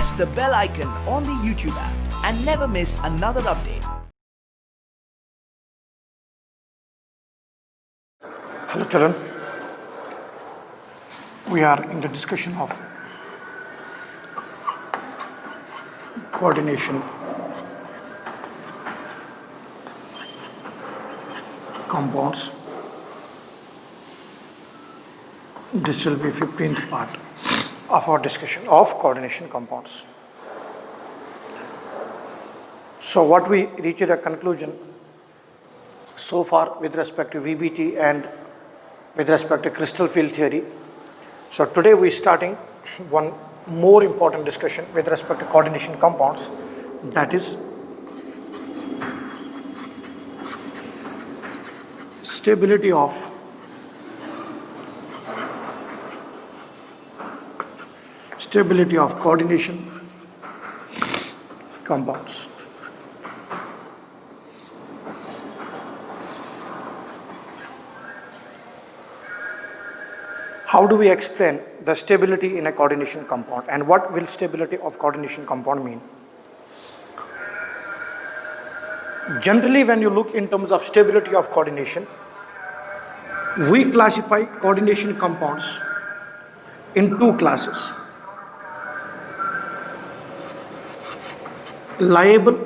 press the bell icon on the YouTube app and never miss another update. Hello children, we are in the discussion of coordination compounds. This will be 15th part of our discussion of coordination compounds. So what we reached a conclusion so far with respect to VBT and with respect to crystal field theory. So today we are starting one more important discussion with respect to coordination compounds, that is stability of coordination compounds. How do we explain the stability in a coordination compound, and what will stability of coordination compound mean? Generally, when you look in terms of stability of coordination, we classify coordination compounds in two classes: liable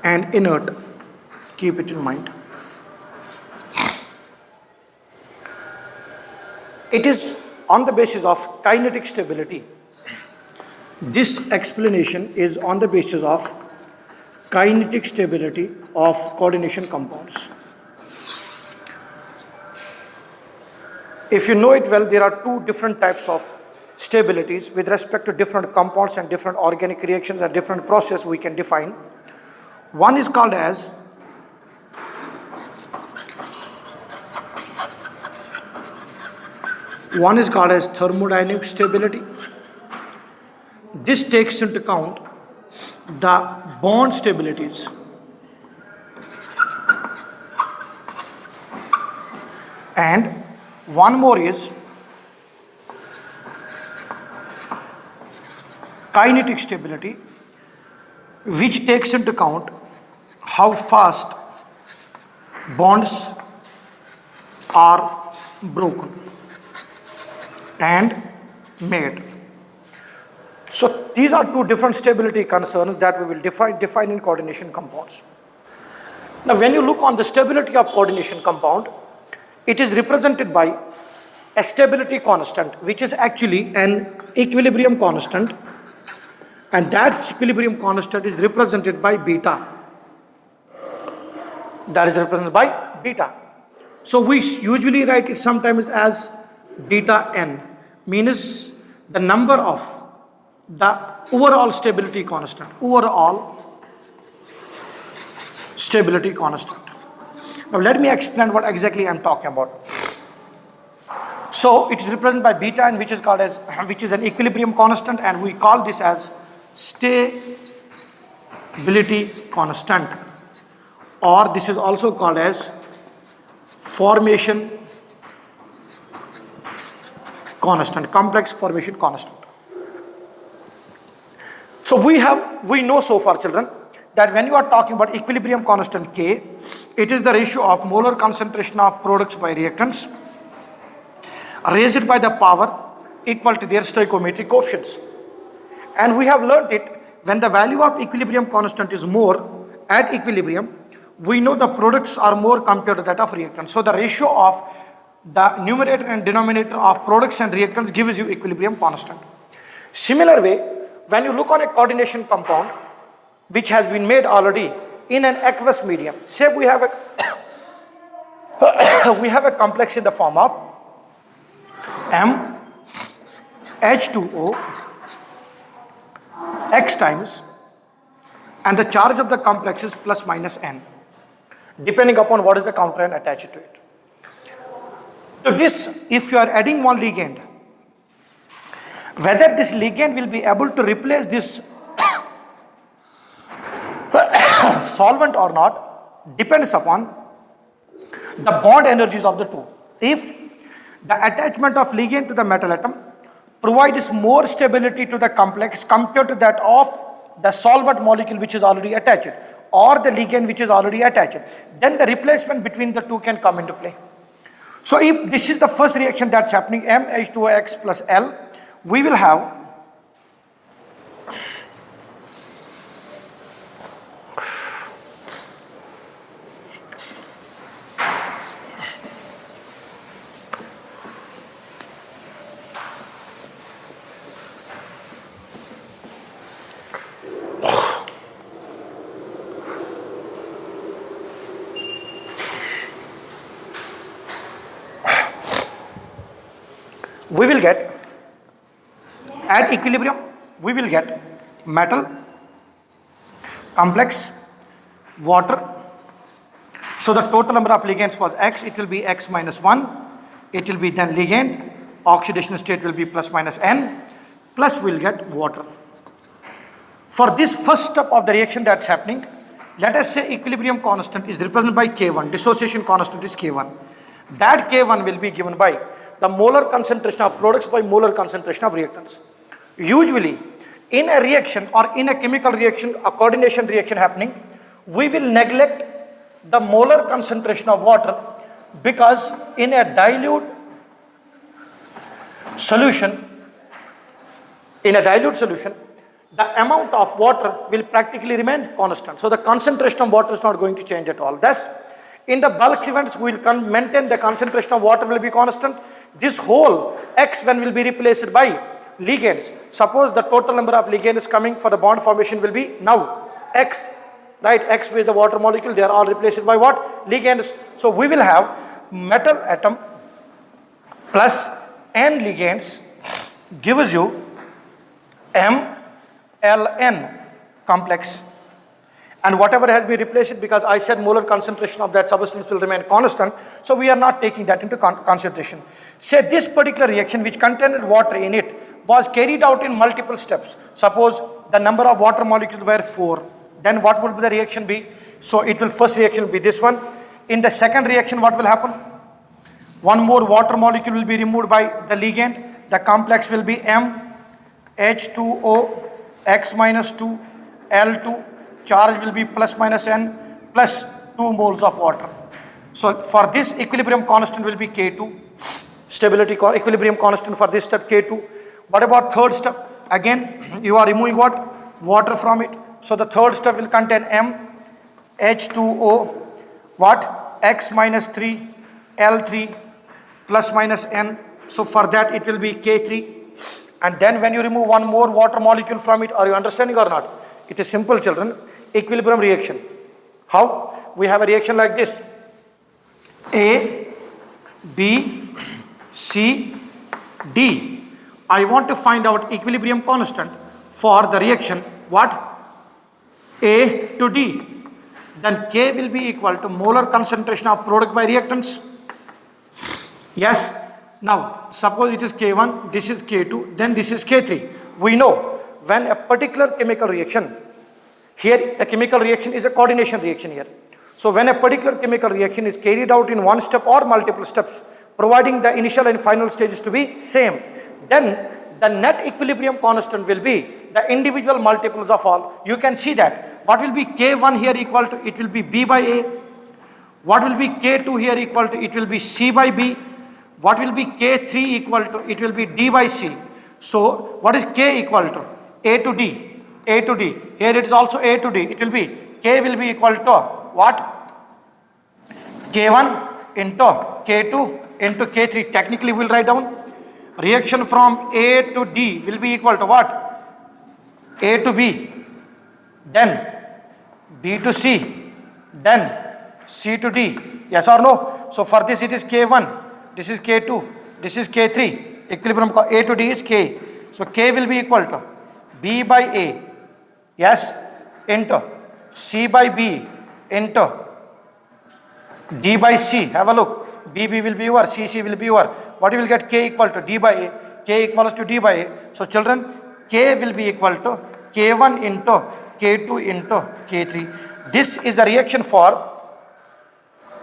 and inert. Keep it in mind. It is on the basis of kinetic stability. This explanation is on the basis of kinetic stability of coordination compounds. If you know it well, there are two different types of stabilities with respect to different compounds and different organic reactions and different process we can define. One is called as thermodynamic stability. This takes into account the bond stabilities. And one more is kinetic stability, which takes into account how fast bonds are broken and made. So these are two different stability concerns that we will define in coordination compounds. Now when you look on the stability of coordination compound, it is represented by a stability constant, which is actually an equilibrium constant, and that equilibrium constant is represented by beta. That is represented by beta. So we usually write it sometimes as beta n, means the number of the overall stability constant. Now let me explain what exactly I am talking about. So it is represented by beta n, which is an equilibrium constant, and we call this as stability constant, or this is also called as formation constant, complex formation constant. So we know so far, children, that when you are talking about equilibrium constant K, it is the ratio of molar concentration of products by reactants raised by the power equal to their stoichiometric coefficients. And we have learned it, when the value of equilibrium constant is more at equilibrium, we know the products are more compared to that of reactants. So the ratio of the numerator and denominator of products and reactants gives you equilibrium constant. Similar way, when you look on a coordination compound which has been made already in an aqueous medium, say we have a complex in the form of MH2O X times, and the charge of the complex is plus minus N, depending upon what is the counterand attached to it. So this, if you are adding one ligand, whether this ligand will be able to replace this solvent or not depends upon the bond energies of the two. If the attachment of ligand to the metal atom provides more stability to the complex compared to that of the solvent molecule which is already attached or the ligand which is already attached. Then the replacement between the two can come into play. So if this is the first reaction that's happening, MH2OX plus L, we will have we will get, at equilibrium, we will get metal, complex, water. So the total number of ligands was X, it will be X minus 1, it will be then ligand, oxidation state will be plus minus N, plus we will get water. For this first step of the reaction that's happening, let us say equilibrium constant is represented by K1, dissociation constant is K1. That K1 will be given by the molar concentration of products by molar concentration of reactants. Usually, in a reaction or in a chemical reaction, a coordination reaction happening, we will neglect the molar concentration of water because in a dilute solution, the amount of water will practically remain constant. So the concentration of water is not going to change at all. Thus, in the bulk events, we will maintain the concentration of water will be constant. This whole X1 will be replaced by ligands. Suppose the total number of ligands coming for the bond formation will be now X, right? X with the water molecule, they are all replaced by what? Ligands. So we will have metal atom plus N ligands gives you MLN complex. And whatever has been replaced, because I said molar concentration of that substance will remain constant, so we are not taking that into consideration. Say this particular reaction which contained water in it was carried out in multiple steps. Suppose the number of water molecules were 4. Then what will the reaction be? So it will, first reaction be this one. In the second reaction, what will happen? One more water molecule will be removed by the ligand. The complex will be MH2O X minus 2 L2. Charge will be plus minus N plus 2 moles of water. So for this equilibrium constant will be K2. Stability equilibrium constant for this step K2. What about third step? Again, you are removing what? Water from it. So the third step will contain MH2O what? X minus 3 L3 plus minus N. So for that it will be K3. And then when you remove one more water molecule from it, are you understanding or not? It is simple, children. Equilibrium reaction. How? We have a reaction like this. A, B, C, D. I want to find out equilibrium constant for the reaction. What? A to D. Then K will be equal to molar concentration of product by reactants. Yes. Now, suppose it is K1, this is K2, then this is K3. We know when a particular chemical reaction, here the chemical reaction is a coordination reaction here. So when a particular chemical reaction is carried out in one step or multiple steps, providing the initial and final stages to be same, then the net equilibrium constant will be the individual multiples of all. You can see that. What will be K1 here equal to? It will be B by A. What will be K2 here equal to? It will be C by B. What will be K3 equal to? It will be D by C. So what is K equal to? A to D. A to D. Here it is also A to D. It will be K will be equal to what? K1 into K2 into K3. Technically we will write down. Reaction from A to D will be equal to what? A to B. Then B to C. Then C to D. Yes or no? So for this it is K1. This is K2. This is K3. Equilibrium A to D is K. So K will be equal to B by A. Yes. Into C by B. Into D by C. Have a look. BB will be your, CC will be your. What you will get? K equal to D by A. K equals to D by A. So children, K will be equal to K1 into K2 into K3. This is a reaction for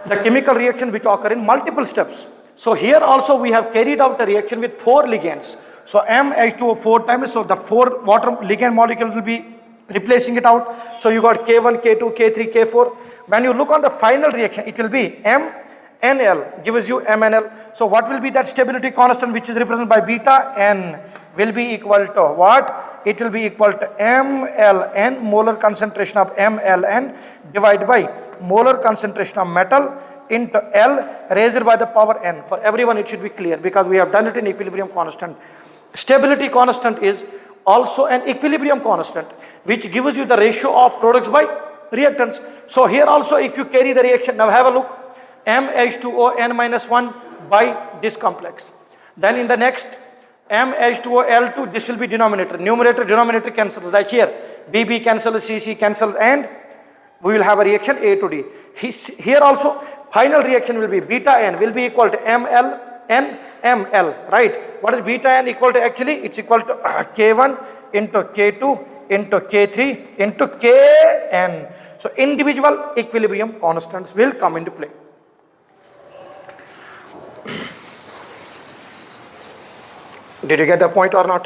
the chemical reaction which occur in multiple steps. So here also we have carried out a reaction with 4 ligands. So MH2O 4 times, so the 4 water ligand molecules will be replacing it out. So you got K1, K2, K3, K4. When you look on the final reaction, it will be MNL, gives you MNL. So what will be that stability constant which is represented by beta N will be equal to what? It will be equal to MLN, molar concentration of MLN divided by molar concentration of metal into L raised by the power N. For everyone it should be clear because we have done it in equilibrium constant. Stability constant is also an equilibrium constant which gives you the ratio of products by reactants. So here also if you carry the reaction, now have a look, MH2O N minus 1 by this complex. Then in the next MH2O L2, this will be denominator. Numerator, denominator cancels, like here. BB cancels, CC cancels, and we will have a reaction A to D. Here also, final reaction will be beta N will be equal to ML, N, ML, right? What is beta N equal to actually? It's equal to K1 into K2 into K3 into Kn. So individual equilibrium constants will come into play. Did you get the point or not?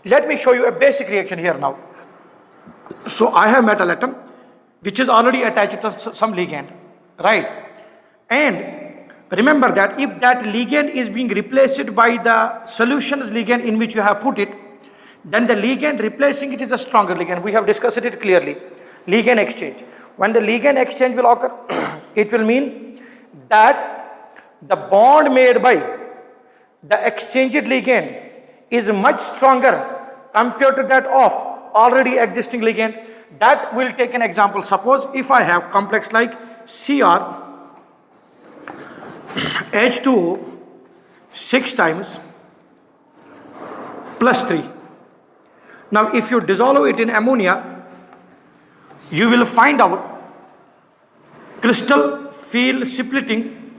Let me show you a basic reaction here now. So I have metal atom which is already attached to some ligand, right? And remember that if that ligand is being replaced by the solution's ligand in which you have put it, then the ligand replacing it is a stronger ligand. We have discussed it clearly. Ligand exchange. When the ligand exchange will occur, it will mean that the bond made by the exchanged ligand is much stronger compared to that of already existing ligand. That will take an example. Suppose if I have complex like Cr H2O 6 times plus 3. Now if you dissolve it in ammonia, you will find out crystal field splitting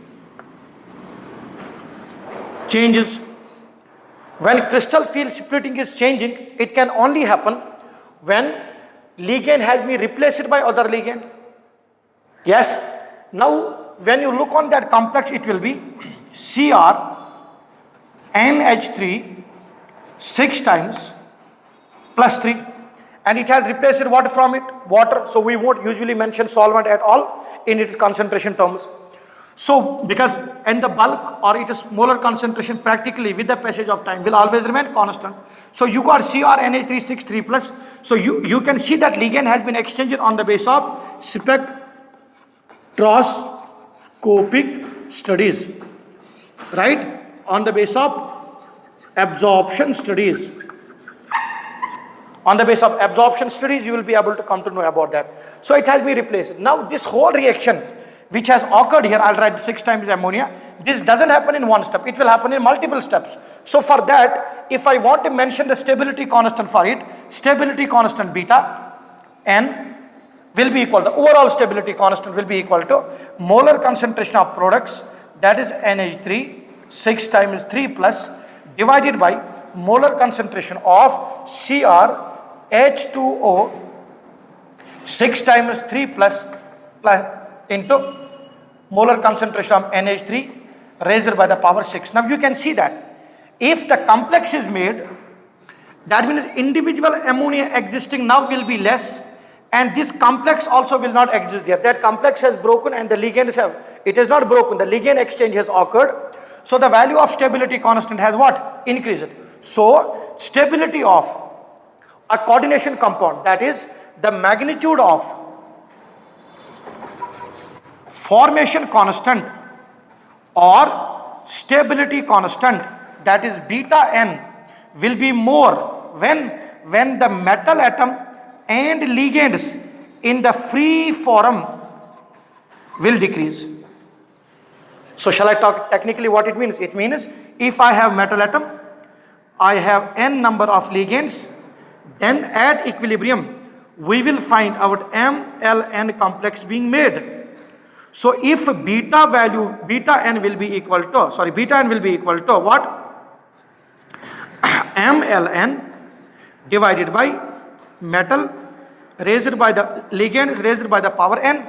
changes. When crystal field splitting is changing, it can only happen when ligand has been replaced by other ligand. Yes. Now when you look on that complex, it will be Cr NH3 6 times plus 3, and it has replaced what from it? Water. So we won't usually mention solvent at all in its concentration terms. So because and the bulk or its molar concentration practically with the passage of time will always remain constant. So you got Cr NH3 6 3 plus. So you can see that ligand has been exchanged on the base of spectroscopic studies, right? On the base of absorption studies. On the base of absorption studies, you will be able to come to know about that. So it has been replaced. Now this whole reaction which has occurred here, I'll write 6 times ammonia. This doesn't happen in one step. It will happen in multiple steps. So for that, if I want to mention the stability constant for it, stability constant beta N will be equal to, overall stability constant will be equal to molar concentration of products, that is NH3 6 times 3 plus divided by molar concentration of Cr H2O 6 times 3 plus into molar concentration of NH3 raised by the power 6. Now you can see that if the complex is made, that means individual ammonia existing now will be less, and this complex also will not exist there. That complex has broken and the ligands have, it is not broken, the ligand exchange has occurred. So the value of stability constant has what? Increased. So stability of a coordination compound, that is the magnitude of formation constant or stability constant, that is beta N, will be more when the metal atom and ligands in the free form will decrease. So shall I talk technically what it means? It means if I have metal atom, I have n number of ligands, then at equilibrium we will find our MLN complex being made. So if beta value, beta n will be equal to what? mLn divided by metal raised by the ligand is raised by the power n.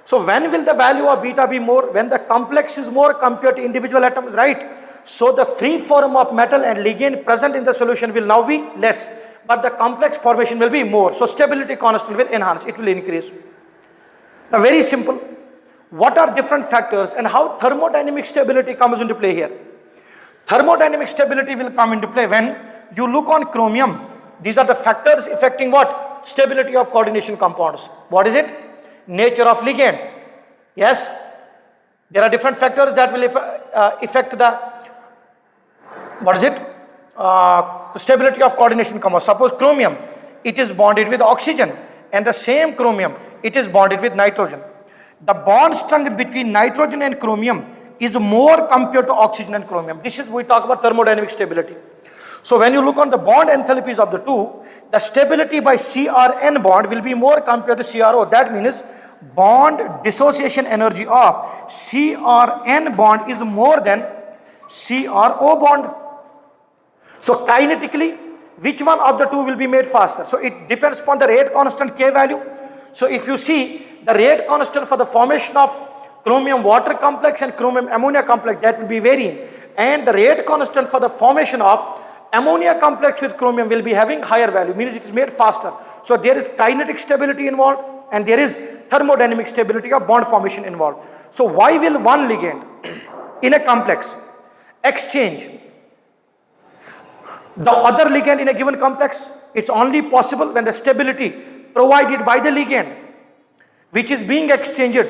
So when will the value of beta be more? When the complex is more compared to individual atoms, right? So the free form of metal and ligand present in the solution will now be less, but the complex formation will be more. So stability constant will enhance, it will increase. Now very simple. What are different factors and how thermodynamic stability comes into play here? Thermodynamic stability will come into play when you look on chromium. These are the factors affecting what? Stability of coordination compounds. What is it? Nature of ligand. Yes, there are different factors that will affect the, what is it? Stability of coordination compounds. Suppose chromium, it is bonded with oxygen, and the same chromium, it is bonded with nitrogen. The bond strength between nitrogen and chromium is more compared to oxygen and chromium. This is, we talk about thermodynamic stability. So when you look on the bond enthalpies of the two, the stability by CRN bond will be more compared to CRO. That means bond dissociation energy of CRN bond is more than CRO bond. So kinetically, which one of the two will be made faster? So it depends upon the rate constant K value. So if you see the rate constant for the formation of chromium water complex and chromium ammonia complex, that will be varying, and the rate constant for the formation of ammonia complex with chromium will be having higher value, means it is made faster. So there is kinetic stability involved and there is thermodynamic stability of bond formation involved. So why will one ligand in a complex exchange the other ligand in a given complex? It's only possible when the stability provided by the ligand which is being exchanged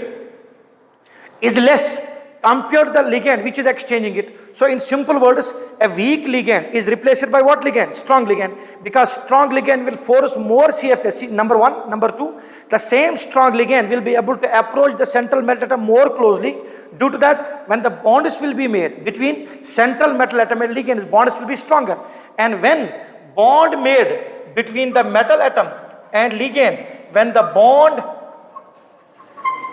is less compared to the ligand which is exchanging it. So in simple words, a weak ligand is replaced by what ligand? Strong ligand, because strong ligand will force more CFSC, number one. Number two, the same strong ligand will be able to approach the central metal atom more closely. Due to that, when the bonds will be made between central metal atom and ligand, bonds will be stronger. And when bond made between the metal atom and ligand, when the bond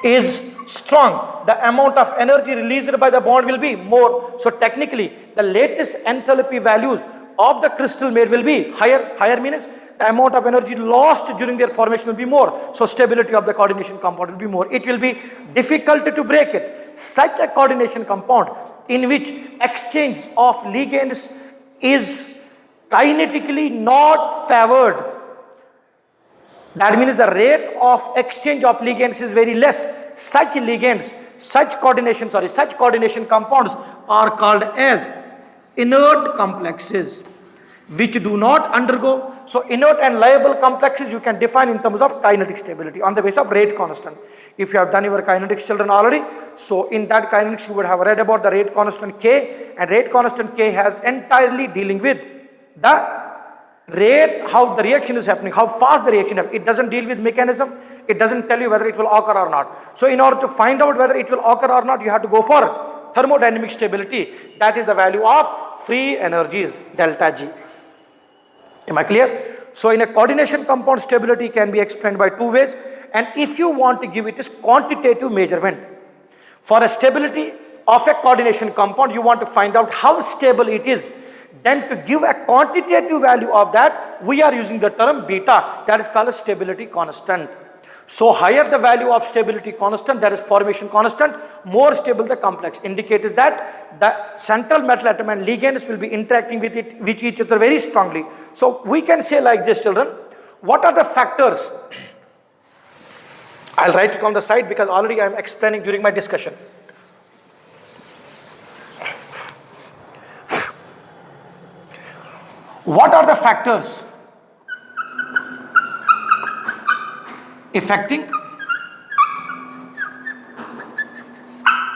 is strong, the amount of energy released by the bond will be more. So technically, the latest enthalpy values of the crystal made will be higher. Higher means the amount of energy lost during their formation will be more. So stability of the coordination compound will be more. It will be difficult to break it. Such a coordination compound in which exchange of ligands is kinetically not favored. That means the rate of exchange of ligands is very less. Such ligands, such coordination compounds are called as inert complexes, which do not undergo. So inert and liable complexes you can define in terms of kinetic stability on the basis of rate constant. If you have done your kinetics children already, so in that kinetics you would have read about the rate constant K, and rate constant K has entirely dealing with the rate, how the reaction is happening, how fast the reaction happens. It doesn't deal with mechanism. It doesn't tell you whether it will occur or not. So in order to find out whether it will occur or not, you have to go for thermodynamic stability. That is the value of free energies, delta G. Am I clear? So in a coordination compound, stability can be explained by two ways. And if you want to give it is quantitative measurement. For a stability of a coordination compound, you want to find out how stable it is. Then to give a quantitative value of that, we are using the term beta, that is called a stability constant. So higher the value of stability constant, that is formation constant, more stable the complex. Indicates that the central metal atom and ligands will be interacting with each other very strongly. So we can say like this, children, what are the factors? I'll write it on the side because already I am explaining during my discussion. What are the factors affecting?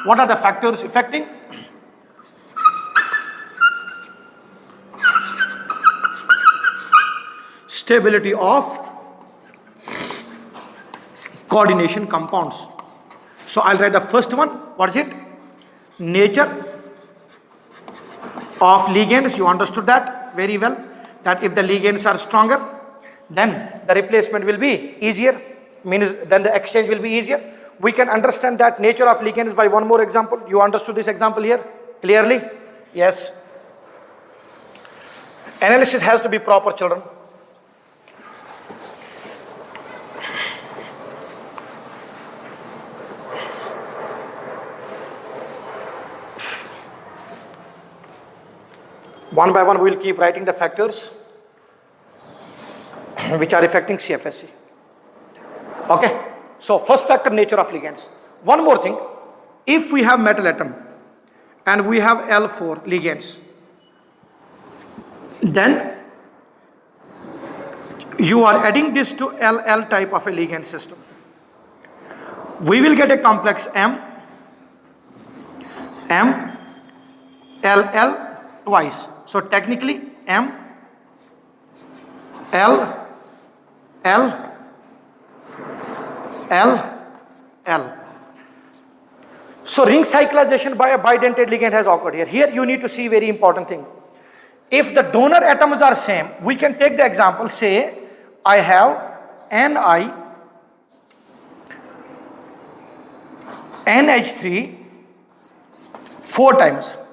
What are the factors affecting stability of coordination compounds? So I'll write the first one. What is it? Nature of ligands. You understood that very well, that if the ligands are stronger, then the replacement will be easier, means then the exchange will be easier. We can understand that nature of ligands by one more example. You understood this example here clearly? Yes. Analysis has to be proper, children. One by one, we will keep writing the factors which are affecting CFSE. Okay. So first factor, nature of ligands. One more thing. If we have metal atom and we have L4 ligands, then you are adding this to LL type of a ligand system. We will get a complex M, LL twice. So technically M, L, So ring cyclization by a bidentate ligand has occurred here. Here you need to see very important thing. If the donor atoms are same, we can take the example, say I have Ni, NH3 4 times.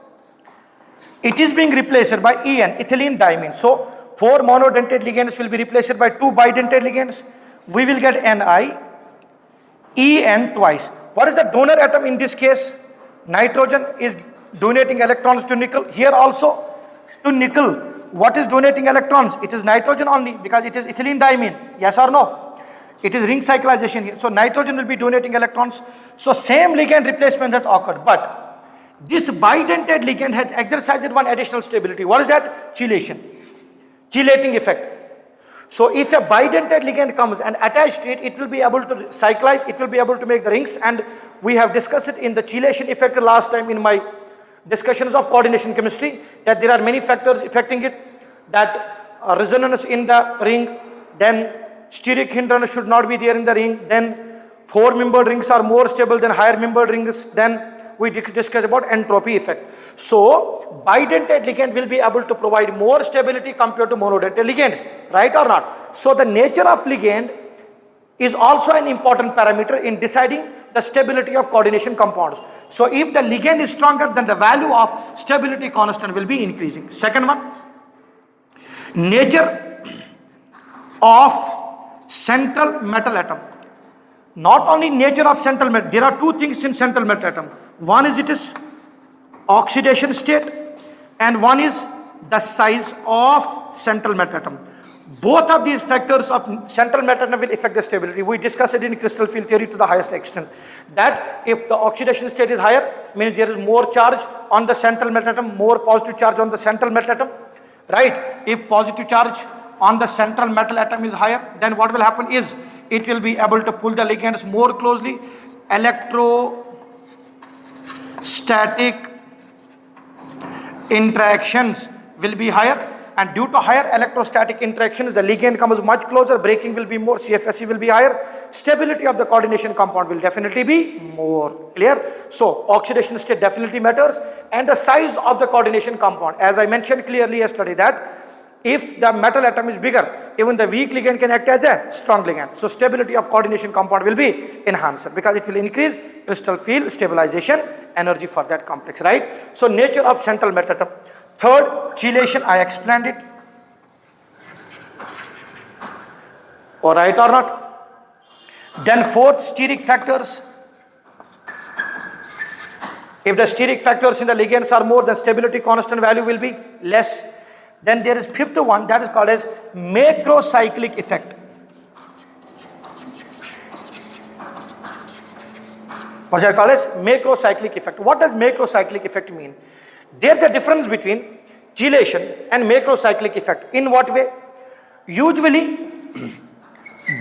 It is being replaced by En, ethylene diamine. So 4 monodentate ligands will be replaced by 2 bidentate ligands. We will get Ni, En twice. What is the donor atom in this case? Nitrogen is donating electrons to nickel. Here also to nickel. What is donating electrons? It is nitrogen only because it is ethylene diamine. Yes or no? It is ring cyclization here. So nitrogen will be donating electrons. So same ligand replacement that occurred. But this bidentate ligand has exercised one additional stability. What is that? Chelation. Chelating effect. So if a bidentate ligand comes and attached to it, it will be able to cyclize, it will be able to make the rings, and we have discussed it in the chelation effect last time in my discussions of coordination chemistry, that there are many factors affecting it, that resonance in the ring, then steric hindrance should not be there in the ring, then 4-membered rings are more stable than higher membered rings, then we discuss about entropy effect. So bidentate ligand will be able to provide more stability compared to monodentate ligands, right or not? So the nature of ligand is also an important parameter in deciding the stability of coordination compounds. So if the ligand is stronger, then the value of stability constant will be increasing. Second one, nature of central metal atom. Not only nature of central metal, there are 2 things in central metal atom. One is it is oxidation state, and one is the size of central metal atom. Both of these factors of central metal atom will affect the stability. We discussed it in crystal field theory to the highest extent, that if the oxidation state is higher, means there is more charge on the central metal atom, more positive charge on the central metal atom, right? If positive charge on the central metal atom is higher, then what will happen is it will be able to pull the ligands more closely. Electrostatic interactions will be higher, and due to higher electrostatic interactions, the ligand comes much closer, breaking will be more, CFSE will be higher, stability of the coordination compound will definitely be more. Clear? So oxidation state definitely matters, and the size of the coordination compound. As I mentioned clearly yesterday, that if the metal atom is bigger, even the weak ligand can act as a strong ligand. So stability of coordination compound will be enhanced because it will increase crystal field stabilization energy for that complex, right? So nature of central metal atom. Third, chelation, I explained it. All right or not? Then fourth, steric factors. If the steric factors in the ligands are more, then stability constant value will be less. Then there is fifth one, that is called as macrocyclic effect. What is called as macrocyclic effect? What does macrocyclic effect mean? There is a difference between chelation and macrocyclic effect. In what way? Usually,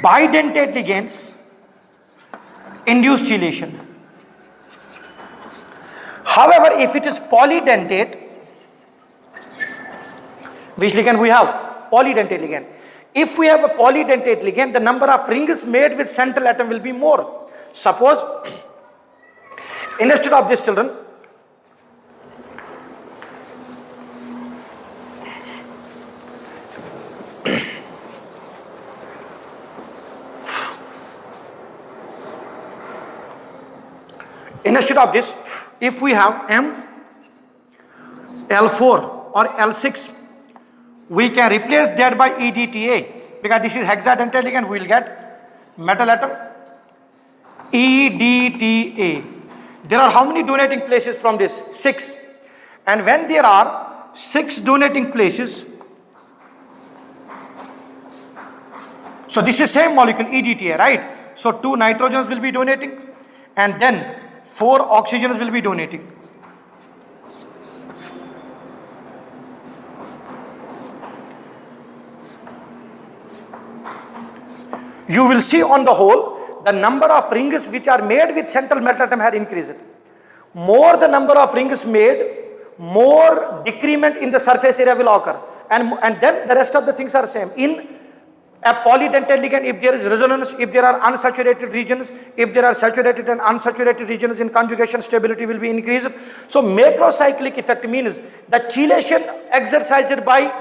bidentate ligands induce chelation. However, if it is polydentate, which ligand we have? Polydentate ligand. If we have a polydentate ligand, the number of rings made with central atom will be more. Suppose, instead of this, children, instead of this, if we have M, L4 or L6, we can replace that by EDTA, because this is hexadentate ligand, we will get metal atom, EDTA. There are how many donating places from this? 6. And when there are 6 donating places, so this is same molecule EDTA, right? So 2 nitrogens will be donating and then 4 oxygens will be donating. You will see on the whole, the number of rings which are made with central metal atom have increased. More the number of rings made, more decrement in the surface area will occur. And then the rest of the things are same. In a polydentate ligand, if there is resonance, if there are unsaturated regions, if there are saturated and unsaturated regions in conjugation, stability will be increased. So macrocyclic effect means the chelation exercised by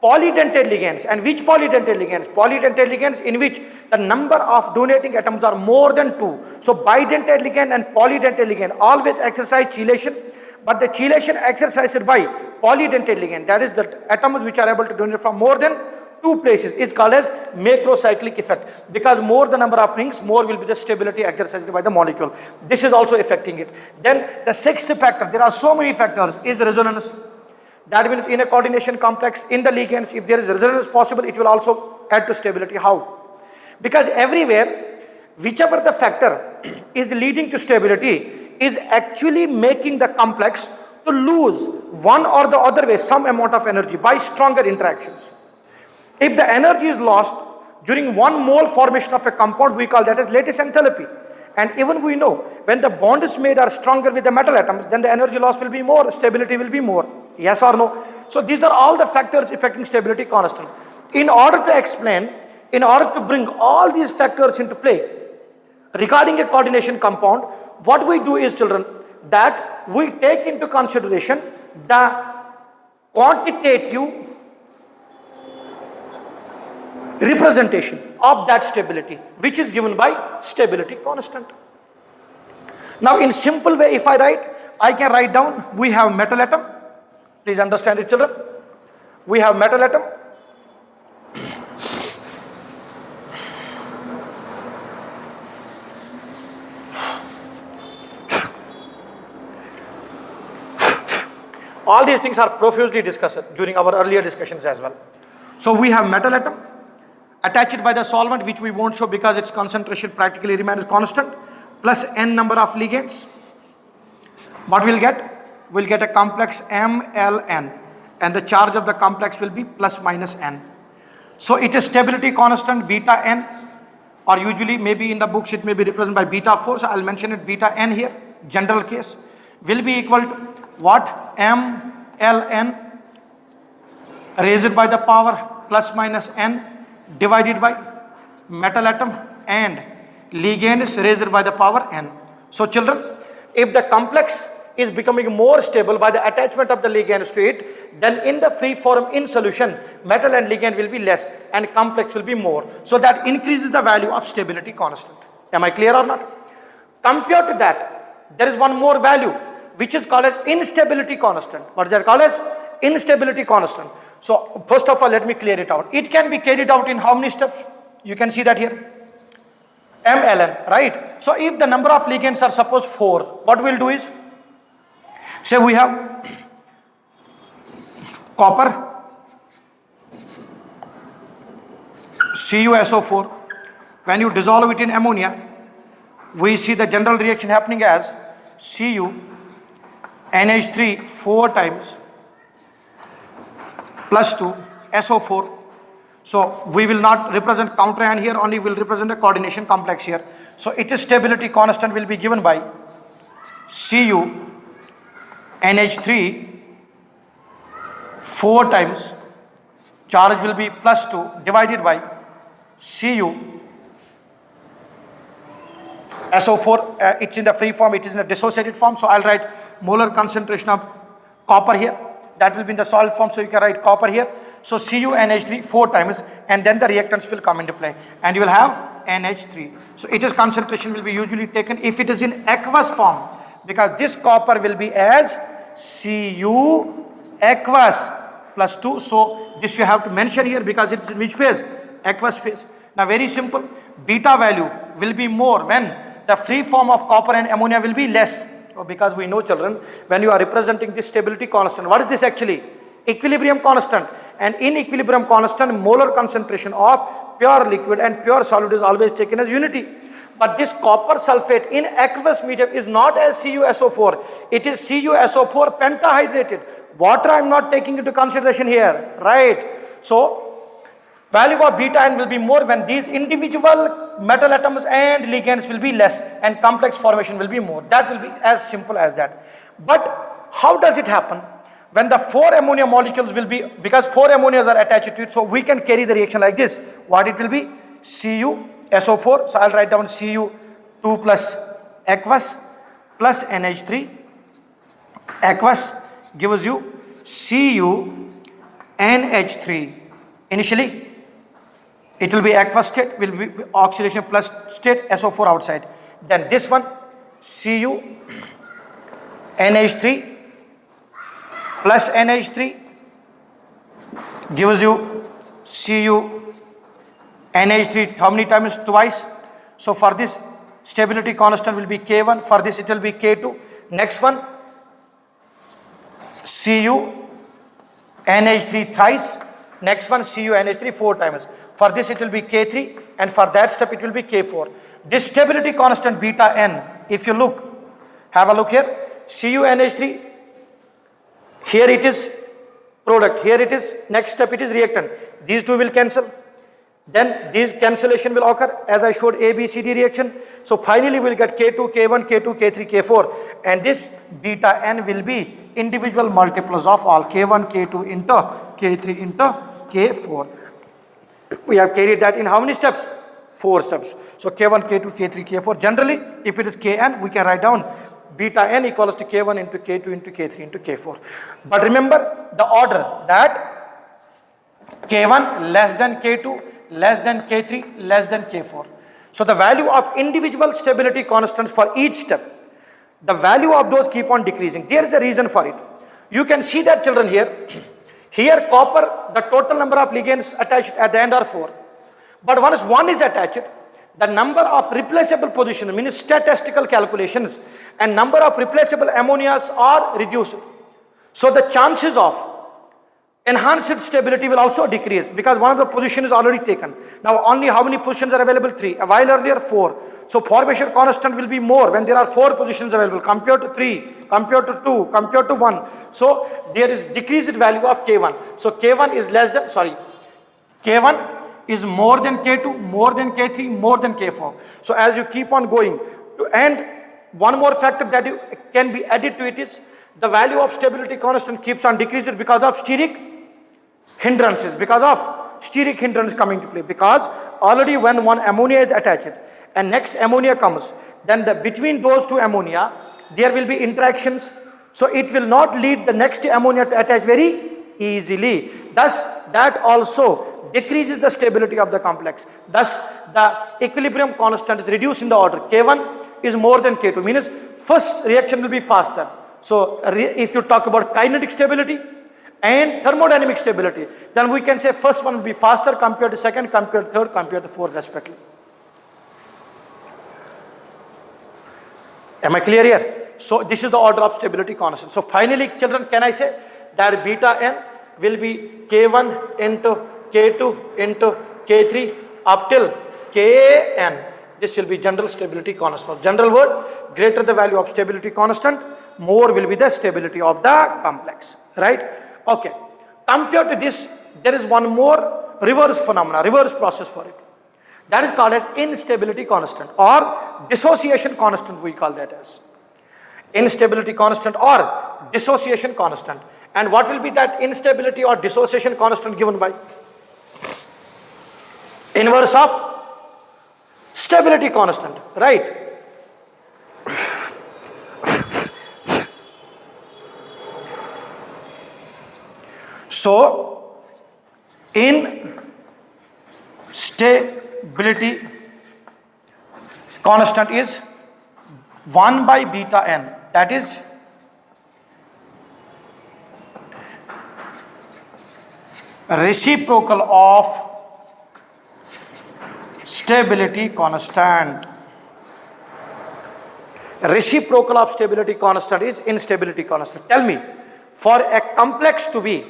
polydentate ligands. And which polydentate ligands? Polydentate ligands in which the number of donating atoms are more than 2. So bidentate ligand and polydentate ligand always exercise chelation, but the chelation exercised by polydentate ligand, that is the atoms which are able to donate from more than 2 places, is called as macrocyclic effect, because more the number of rings, more will be the stability exercised by the molecule. This is also affecting it. Then the 6th factor, there are so many factors, is resonance. That means in a coordination complex, in the ligands, if there is resonance possible, it will also add to stability. How? Because everywhere, whichever the factor is leading to stability is actually making the complex to lose one or the other way some amount of energy by stronger interactions. If the energy is lost during 1 mole formation of a compound, we call that as lattice enthalpy. And even we know when the bonds made are stronger with the metal atoms, then the energy loss will be more, stability will be more. Yes or no? So these are all the factors affecting stability constant. In order to explain, in order to bring all these factors into play regarding a coordination compound, what we do is, children, that we take into consideration the quantitative representation of that stability, which is given by stability constant. Now in simple way, if I write, I can write down, we have metal atom. Please understand it, children. We have metal atom. All these things are profusely discussed during our earlier discussions as well. So we have metal atom attached by the solvent, which we won't show because its concentration practically remains constant, plus n number of ligands. What we'll get? We'll get a complex MLN, and the charge of the complex will be plus minus n. So it is stability constant beta n, or usually maybe in the books it may be represented by beta 4, so I'll mention it beta n here, general case, will be equal to what? MLN raised by the power plus minus n divided by metal atom and ligands raised by the power n. So children, if the complex is becoming more stable by the attachment of the ligands to it, then in the free form in solution, metal and ligand will be less and complex will be more. So that increases the value of stability constant. Am I clear or not? Compared to that, there is one more value which is called as instability constant. What is that called as? Instability constant. So first of all, let me clear it out. It can be carried out in how many steps? You can see that here. MLN, right? So if the number of ligands are suppose 4, what we'll do is, say we have copper, CuSO4. When you dissolve it in ammonia, we see the general reaction happening as Cu NH3 4 times plus 2 SO4. So we will not represent counter ion here, only will represent a coordination complex here. So its stability constant will be given by Cu NH3 4 times, charge will be plus 2 divided by Cu SO4. It's in the free form, it is in the dissociated form. So I'll write molar concentration of copper here. That will be in the solid form, so you can write copper here. So CuNH3 4 times, and then the reactants will come into play, and you will have NH3. So its concentration will be usually taken. If it is in aqueous form, because this copper will be as Cu aqueous plus 2. So this you have to mention here because it's in which phase? Aqueous phase. Now very simple, beta value will be more when the free form of copper and ammonia will be less. Because we know, children, when you are representing this stability constant, what is this actually? Equilibrium constant. And in equilibrium constant, molar concentration of pure liquid and pure solid is always taken as unity. But this copper sulfate in aqueous medium is not as CuSO4. It is CuSO4 pentahydrated. Water I am not taking into consideration here, right? So value of beta N will be more when these individual metal atoms and ligands will be less and complex formation will be more. That will be as simple as that. But how does it happen? When the 4 ammonia molecules will be, because 4 ammonias are attached to it, so we can carry the reaction like this. What it will be? CuSO4. So I'll write down Cu2 plus aqueous plus NH3. Aqueous gives you CuNH3. Initially, it will be aqueous state, will be oxidation plus state, SO4 outside. Then this one, CuNH3 plus NH3 gives you CuNH3 how many times? Twice. So for this, stability constant will be K1. For this, it will be K2. Next one, CuNH3 thrice. Next one, CuNH3 4 times. For this, it will be K3, and for that step, it will be K4. This stability constant beta N, if you look, have a look here, CuNH3, here it is product, here it is, next step it is reactant. These two will cancel. Then these cancellation will occur as I showed ABCD reaction. So finally, we will get K2, K1, K2, K3, K4, and this beta N will be individual multiples of all K1, K2 into K3 into K4. We have carried that in how many steps? 4 steps. So K1, K2, K3, K4. Generally, if it is Kn, we can write down beta N equals to K1 into K2 into K3 into K4. But remember the order that K1 less than K2, less than K3, less than K4. So the value of individual stability constants for each step, the value of those keep on decreasing. There is a reason for it. You can see that, children, here. Here copper, the total number of ligands attached at the end are 4. But once one is attached, the number of replaceable positions, means statistical calculations, and number of replaceable ammonias are reduced. So the chances of enhanced stability will also decrease because one of the positions is already taken. Now only how many positions are available? 3. A while earlier 4. So formation constant will be more when there are 4 positions available compared to 3, compared to 2, compared to 1. So there is decreased value of K1. So K1 is less than, K1 is more than K2, more than K3, more than K4. So as you keep on going, and one more factor that you can be added to it is the value of stability constant keeps on decreasing because of steric hindrances, because of steric hindrance coming to play. Because already when one ammonia is attached and next ammonia comes, then between those two ammonia, there will be interactions. So it will not lead the next ammonia to attach very easily. Thus, that also decreases the stability of the complex. Thus, the equilibrium constant is reduced in the order. K1 is more than K2, means first reaction will be faster. So, if you talk about kinetic stability and thermodynamic stability, then we can say first one will be faster compared to second, compared to third, compared to fourth respectively. Am I clear here? So, this is the order of stability constant. So, finally, children, can I say that beta N will be K1 into K2 into K3 up till Kn. This will be general stability constant. General word, greater the value of stability constant, more will be the stability of the complex. Right? Okay. Compared to this, there is one more reverse phenomena, reverse process for it. That is called as instability constant or dissociation constant, we call that as. Instability constant or dissociation constant. And what will be that instability or dissociation constant given by? Inverse of stability constant, right? So, in stability constant is 1 by beta N. that is reciprocal of stability constant. Reciprocal of stability constant is instability constant. Tell me, for a complex to be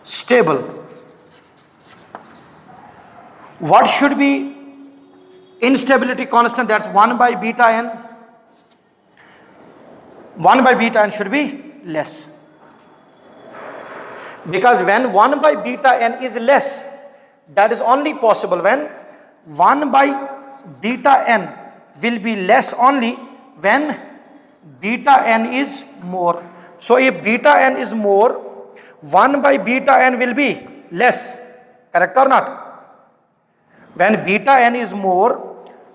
stable, what should be instability constant? That's 1 by beta n. 1 by beta n should be less. Because when 1 by beta n is less, that is only possible when 1 by beta n will be less only when beta n is more. So if beta n is more, 1 by beta n will be less. Correct or not? When beta n is more,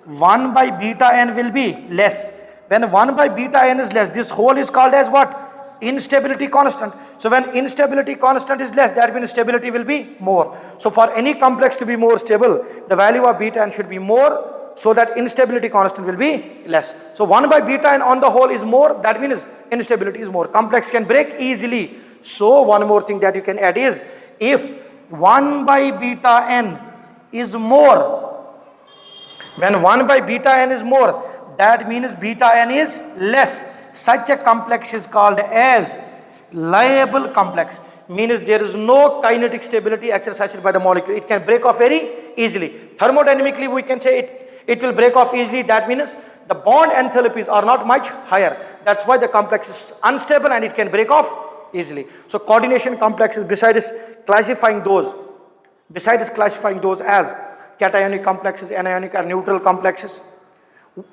1 by beta n will be less. When 1 by beta n is less, this whole is called as what? Instability constant. So when instability constant is less, that means stability will be more. So for any complex to be more stable, the value of beta n should be more, so that instability constant will be less. So 1 by beta n on the whole is more, that means instability is more. Complex can break easily. So one more thing that you can add is, if 1 by beta n is more, when 1 by beta n is more, that means beta n is less. Such a complex is called as liable complex. Means there is no kinetic stability exercised by the molecule. It can break off very easily. Thermodynamically, we can say it will break off easily. That means the bond enthalpies are not much higher. That's why the complex is unstable and it can break off easily. So coordination complexes, besides classifying those as cationic complexes, anionic or neutral complexes,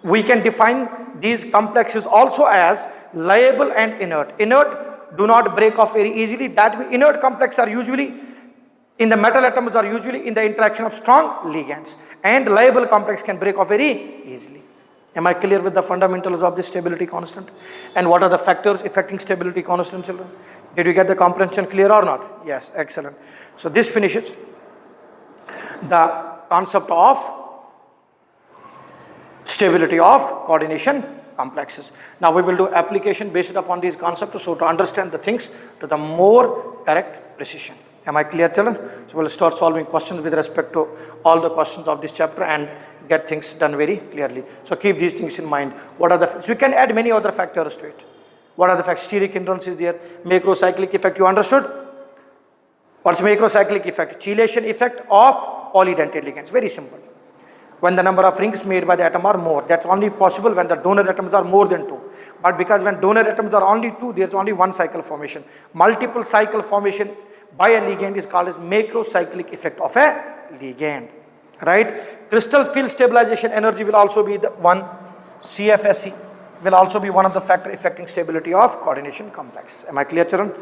we can define these complexes also as liable and inert. Inert do not break off very easily. That means inert complexes are usually in the metal atoms, are usually in the interaction of strong ligands, and liable complex can break off very easily. Am I clear with the fundamentals of this stability constant and what are the factors affecting stability constant, children? Did you get the comprehension clear or not? Yes, excellent. So this finishes the concept of stability of coordination complexes. Now we will do application based upon these concepts, so to understand the things to the more correct precision. Am I clear, children? So we'll start solving questions with respect to all the questions of this chapter and get things done very clearly. So keep these things in mind. What are the, so you can add many other factors to it. What are the factors? Steric hindrance is there, macrocyclic effect, you understood? What's macrocyclic effect? Chelation effect of polydentate ligands, very simple. When the number of rings made by the atom are more, that's only possible when the donor atoms are more than 2. But because when donor atoms are only 2, there's only one cycle formation. Multiple cycle formation by a ligand is called as macrocyclic effect of a ligand, right? Crystal field stabilization energy will also be the one. CFSE will also be one of the factors affecting stability of coordination complexes. Am I clear, children?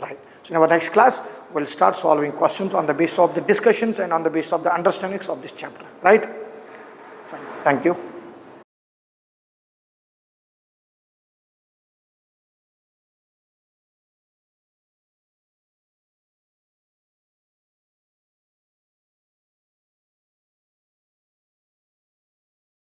Right. So in our next class, we'll start solving questions on the basis of the discussions and on the basis of the understandings of this chapter, right? Fine. Thank you.